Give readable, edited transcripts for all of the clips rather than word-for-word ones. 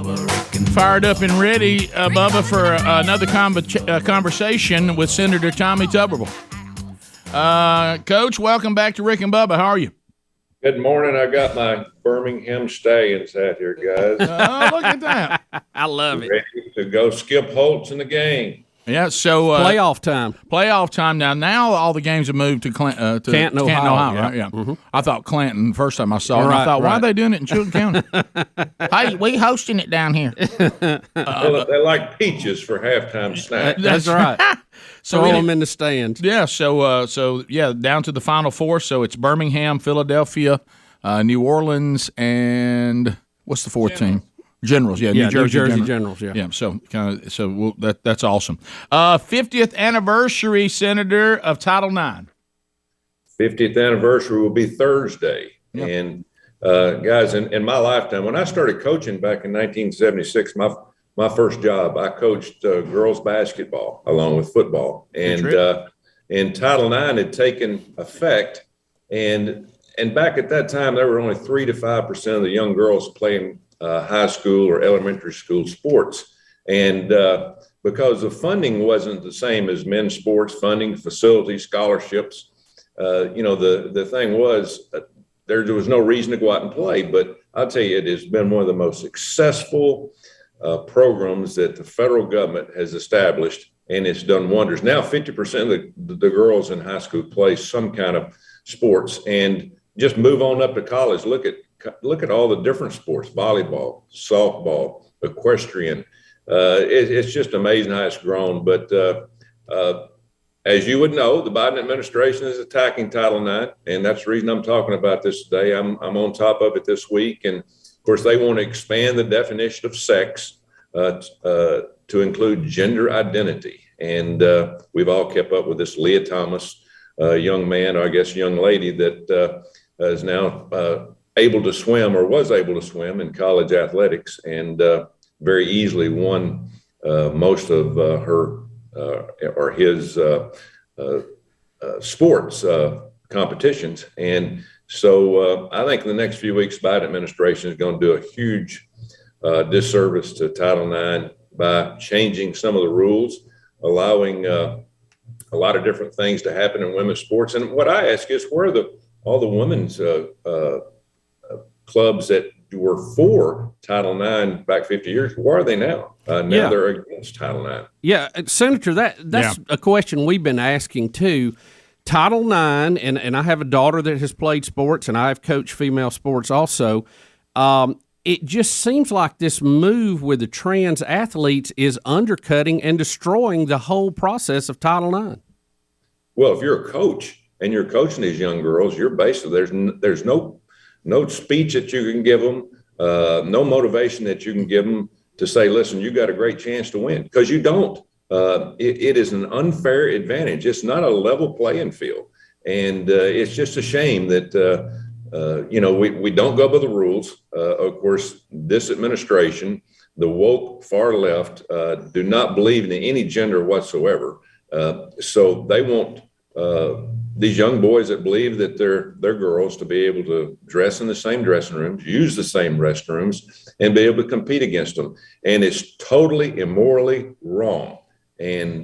Fired up and ready, Bubba, for another conversation with Senator Tommy Tuberville. Coach, welcome back to Rick and Bubba. How are you? Good morning. I got my Birmingham Stallions out here, guys. Oh, look at that. I love it. Ready to go Skip Holtz in the game. Yeah, so playoff time. Playoff time now all the games have moved to Canton, Ohio. Right? Yeah. Mm-hmm. I thought Clanton first time I saw it. Right, I thought, why right. are they doing it in Chilton County? Hey, we hosting it down here. Well, they like peaches for halftime snack. That's right. So throw them in the stands. Yeah, so down to the Final Four. So it's Birmingham, Philadelphia, New Orleans, and what's the fourth team? Generals, New Jersey Generals. Yeah. That's awesome. 50th anniversary, Senator, of Title IX. 50th anniversary will be Thursday. Yep. And guys, in my lifetime, when I started coaching back in 1976, my first job, I coached girls basketball along with football, and Title IX had taken effect, and back at that time there were only 3 to 5% of the young girls playing high school or elementary school sports, and because the funding wasn't the same as men's sports funding, facilities, scholarships, the thing was there was no reason to go out and play. But I'll tell you, it has been one of the most successful programs that the federal government has established, and it's done wonders. Now 50% of the girls in high school play some kind of sports, and just move on up to college. Look at all the different sports: volleyball, softball, equestrian. It's just amazing how it's grown. But as you would know, the Biden administration is attacking Title IX, and that's the reason I'm talking about this today. I'm on top of it this week, and of course they want to expand the definition of sex to include gender identity. And we've all kept up with this Leah Thomas, young man, or I guess young lady, that is now able to swim, or was able to swim in college athletics, and very easily won most of her or his sports competitions. And so I think in the next few weeks, Biden administration is going to do a huge disservice to Title IX by changing some of the rules, allowing a lot of different things to happen in women's sports. And what I ask is, where are all the women's clubs that were for Title IX back 50 years? Where are they now? Now they're against Title IX. Yeah, Senator, that's a question we've been asking too. Title IX, and I have a daughter that has played sports, and I've coached female sports also. It just seems like this move with the trans athletes is undercutting and destroying the whole process of Title IX. Well, if you're a coach and you're coaching these young girls, you're basically, there's no speech that you can give them, no motivation that you can give them to say, listen, you got a great chance to win, because you don't. It is an unfair advantage. It's not a level playing field. And it's just a shame that, we don't go by the rules. Of course, this administration, the woke far left, do not believe in any gender whatsoever. So they want these young boys that believe that they're girls to be able to dress in the same dressing rooms, use the same restrooms, and be able to compete against them. And it's totally immorally wrong. And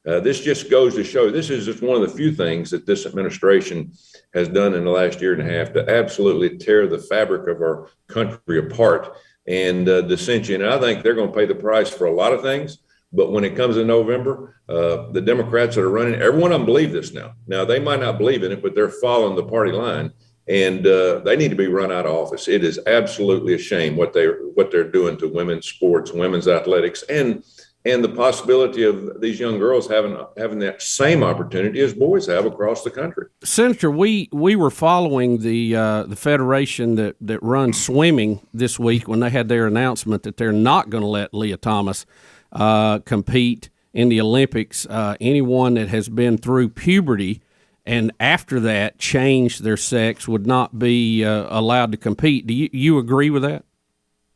this just goes to show, this is just one of the few things that this administration has done in the last year and a half to absolutely tear the fabric of our country apart and dissension. And I think they're going to pay the price for a lot of things. But when it comes to November, the Democrats that are running, every one of them believe this now. Now, they might not believe in it, but they're following the party line, and they need to be run out of office. It is absolutely a shame what they're doing to women's sports, women's athletics, and the possibility of these young girls having that same opportunity as boys have across the country. Senator, we were following the federation that runs swimming this week when they had their announcement that they're not going to let Leah Thomas compete in the Olympics. Anyone that has been through puberty and after that changed their sex would not be allowed to compete. Do you agree with that?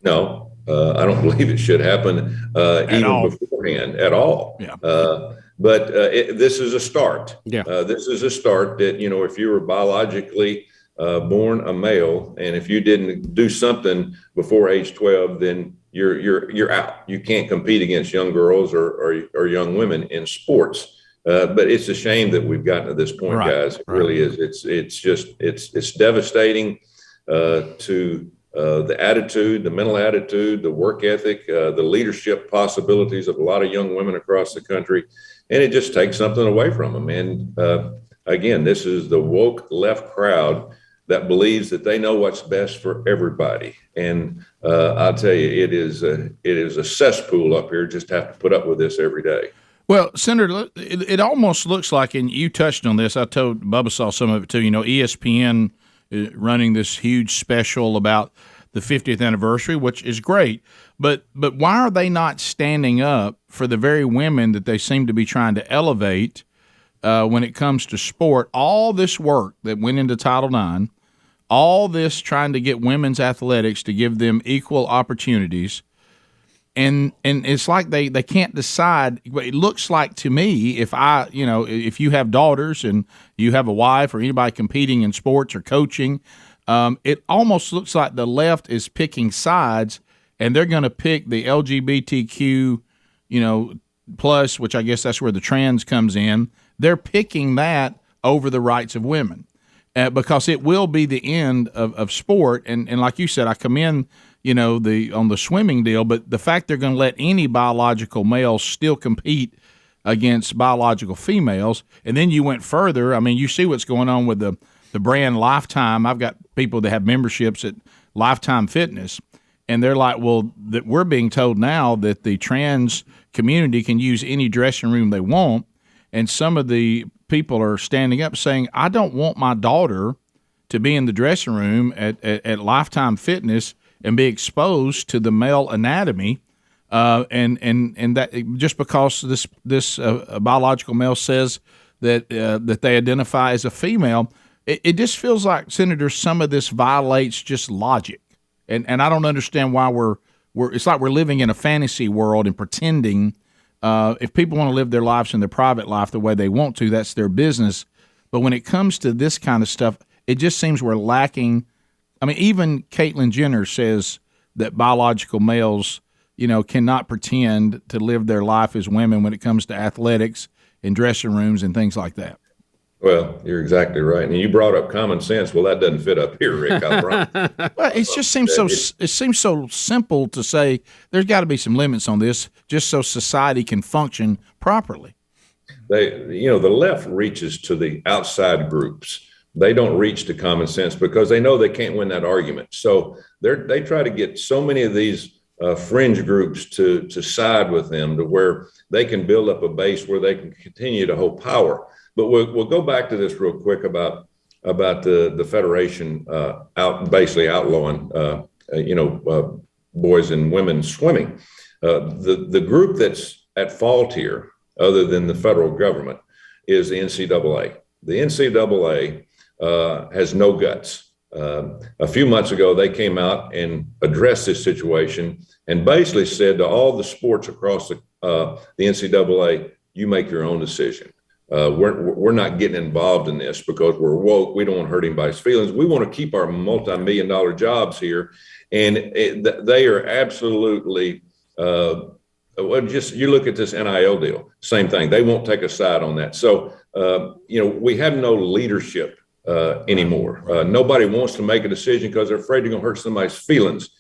No, I don't believe it should happen even beforehand at all. Yeah. But this is a start. Yeah. This is a start that, if you were biologically born a male, and if you didn't do something before age 12, then you're out. You can't compete against young girls or young women in sports. But it's a shame that we've gotten to this point, guys. It really is. It's devastating to the attitude, the mental attitude, the work ethic, the leadership possibilities of a lot of young women across the country, and it just takes something away from them. And again, this is the woke left crowd that believes that they know what's best for everybody. And I'll tell you, it is a cesspool up here. Just have to put up with this every day. Well, Senator, it almost looks like, and you touched on this, I told Bubba saw some of it too, ESPN running this huge special about the 50th anniversary, which is great. But why are they not standing up for the very women that they seem to be trying to elevate when it comes to sport? All this work that went into Title IX, all this trying to get women's athletics to give them equal opportunities, and it's like they can't decide. It looks like to me, if you have daughters and you have a wife or anybody competing in sports or coaching, it almost looks like the left is picking sides, and they're going to pick the LGBTQ, plus, which I guess that's where the trans comes in. They're picking that over the rights of women because it will be the end of sport. And like you said, I commend on the swimming deal, but the fact they're going to let any biological males still compete against biological females, and then you went further. I mean, you see what's going on with the brand Lifetime. I've got people that have memberships at Lifetime Fitness, and they're like, well, that we're being told now that the trans community can use any dressing room they want, and some of the people are standing up saying, I don't want my daughter to be in the dressing room at Lifetime Fitness and be exposed to the male anatomy, and that just because this biological male says that they identify as a female, it just feels like, Senator, some of this violates just logic, and I don't understand why we're it's like we're living in a fantasy world and pretending. If people want to live their lives in their private life the way they want to, that's their business. But when it comes to this kind of stuff, it just seems we're lacking. I mean, even Caitlyn Jenner says that biological males, cannot pretend to live their life as women when it comes to athletics and dressing rooms and things like that. Well, you're exactly right. And you brought up common sense. Well, that doesn't fit up here, Rick. I promise. Well, it just seems it seems so simple to say there's got to be some limits on this just so society can function properly. The left reaches to the outside groups. They don't reach to common sense because they know they can't win that argument. So they try to get so many of these fringe groups to side with them to where they can build up a base where they can continue to hold power. But we'll go back to this real quick about the federation basically outlawing boys and women swimming. The group that's at fault here, other than the federal government, is the NCAA. The NCAA has no guts. A few months ago, they came out and addressed this situation and basically said to all the sports across the NCAA, you make your own decision. We're not getting involved in this because we're woke. We don't want to hurt anybody's feelings. We want to keep our multi-million-dollar jobs here. And they are absolutely, you look at this NIL deal, same thing. They won't take a side on that. So, we have no leadership anymore. Nobody wants to make a decision because they're afraid they're going to hurt somebody's feelings.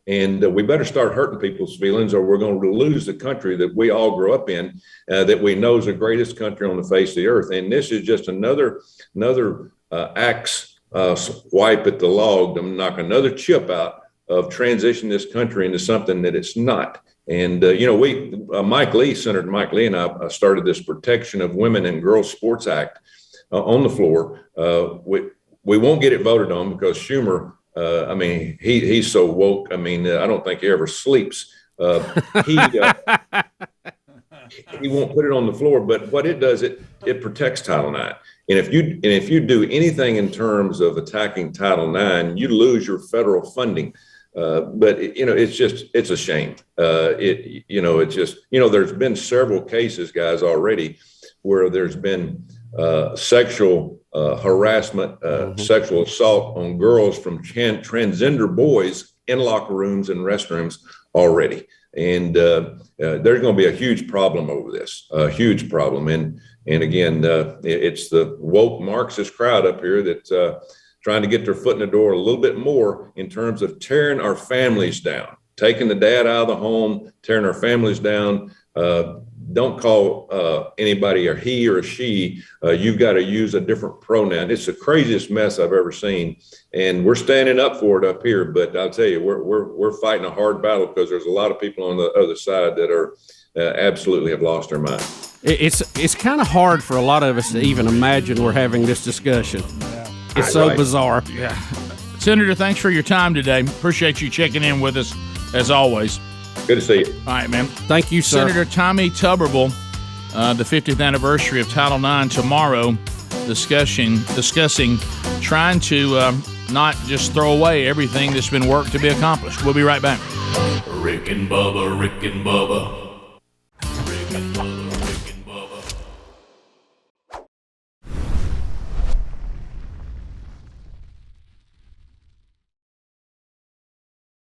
And we better start hurting people's feelings or we're going to lose the country that we all grew up in, that we know is the greatest country on the face of the earth. And this is just another axe swipe at the log to knock another chip out of transition this country into something that it's not. And, Senator Mike Lee and I started this Protection of Women and Girls Sports Act on the floor. We won't get it voted on because Schumer, he's so woke. I don't think he ever sleeps. He won't put it on the floor, but what it does, it protects Title IX. And if you do anything in terms of attacking Title IX, you lose your federal funding. But it's a shame. There's been several cases, guys, already where there's been sexual harassment, sexual assault on girls from transgender boys in locker rooms and restrooms already. And there's going to be a huge problem over this, a huge problem. And again, it's the woke Marxist crowd up here that's trying to get their foot in the door a little bit more in terms of tearing our families down, taking the dad out of the home, tearing our families down. Don't call anybody a he or a she. You've got to use a different pronoun. It's the craziest mess I've ever seen, and we're standing up for it up here. But I'll tell you, we're fighting a hard battle because there's a lot of people on the other side that are absolutely have lost their mind. It's kind of hard for a lot of us to even imagine we're having this discussion. It's so bizarre. Yeah. Senator, thanks for your time today. Appreciate you checking in with us as always. Good to see you. All right, man. Thank you, sir. Senator Tommy Tuberville, the 50th anniversary of Title IX tomorrow, discussing trying to not just throw away everything that's been worked to be accomplished. We'll be right back. Rick and Bubba, Rick and Bubba.